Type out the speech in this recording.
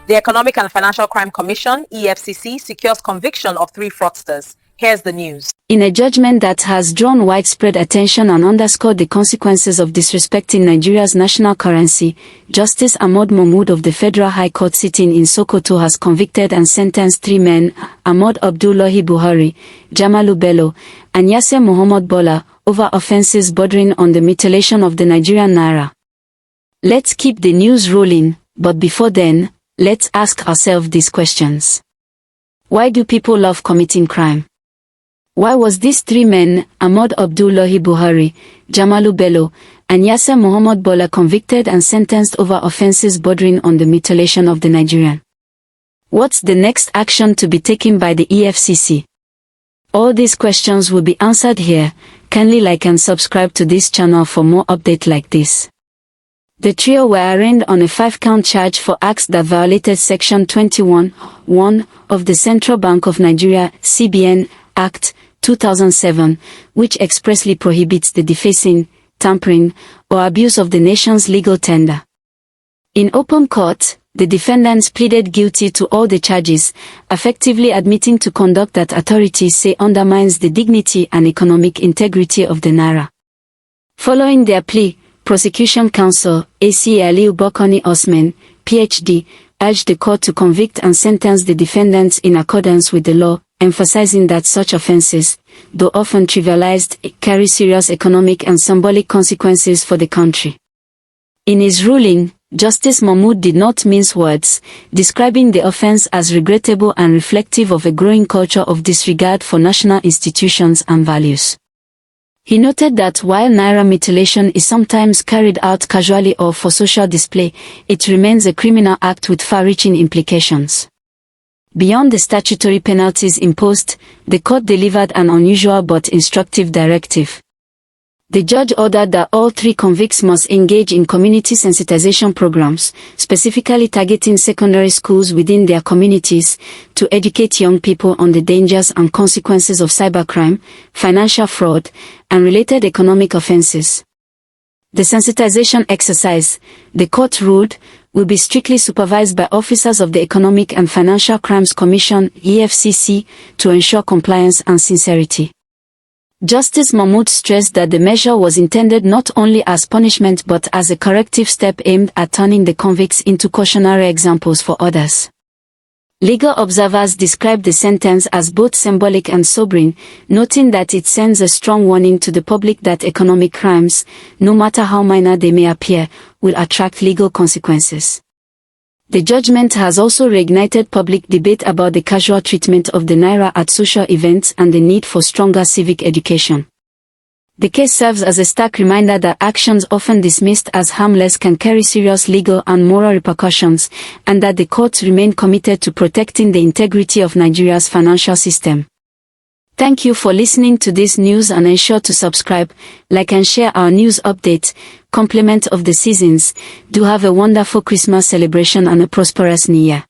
The Economic and Financial Crime Commission, EFCC, secures conviction of 3 fraudsters. Here's the news. In a judgment that has drawn widespread attention and underscored the consequences of disrespecting Nigeria's national currency, Justice Ahmad Mahmud of the Federal High Court sitting in Sokoto has convicted and sentenced 3 men, Ahmad Abdullahi Buhari, Jamilu Bello, and Yasir Muhammad Bala, over offences bordering on the mutilation of the Nigerian naira. Let's keep the news rolling, but before then, let's ask ourselves these questions. Why do people love committing crime? Why was these 3 men, Ahmad Abdullahi Buhari, Jamilu Bello, and Yasir Muhammad Bala, convicted and sentenced over offences bordering on the mutilation of the Nigerian? What's the next action to be taken by the EFCC? All these questions will be answered here. Kindly like and subscribe to this channel for more updates like this. The trio were arraigned on a 5-count charge for acts that violated Section 21(1) of the Central Bank of Nigeria (CBN) Act 2007, which expressly prohibits the defacing, tampering, or abuse of the nation's legal tender. In open court, the defendants pleaded guilty to all the charges, effectively admitting to conduct that authorities say undermines the dignity and economic integrity of the naira. Following their plea, Prosecution Counsel, A.C. Aliu Bokoni Osman, Ph.D., urged the court to convict and sentence the defendants in accordance with the law, emphasizing that such offences, though often trivialized, carry serious economic and symbolic consequences for the country. In his ruling, Justice Mahmud did not mince words, describing the offence as regrettable and reflective of a growing culture of disregard for national institutions and values. He noted that while naira mutilation is sometimes carried out casually or for social display, it remains a criminal act with far-reaching implications. Beyond the statutory penalties imposed, the court delivered an unusual but instructive directive. The judge ordered that all 3 convicts must engage in community sensitization programs, specifically targeting secondary schools within their communities, to educate young people on the dangers and consequences of cybercrime, financial fraud, and related economic offenses. The sensitization exercise, the court ruled, will be strictly supervised by officers of the Economic and Financial Crimes Commission (EFCC) to ensure compliance and sincerity. Justice Mahmud stressed that the measure was intended not only as punishment but as a corrective step aimed at turning the convicts into cautionary examples for others. Legal observers described the sentence as both symbolic and sobering, noting that it sends a strong warning to the public that economic crimes, no matter how minor they may appear, will attract legal consequences. The judgment has also reignited public debate about the casual treatment of the naira at social events and the need for stronger civic education. The case serves as a stark reminder that actions often dismissed as harmless can carry serious legal and moral repercussions, and that the courts remain committed to protecting the integrity of Nigeria's financial system. Thank you for listening to this news, and ensure to subscribe, like and share our news updates. Complement of the seasons. Do have a wonderful Christmas celebration and a prosperous New Year.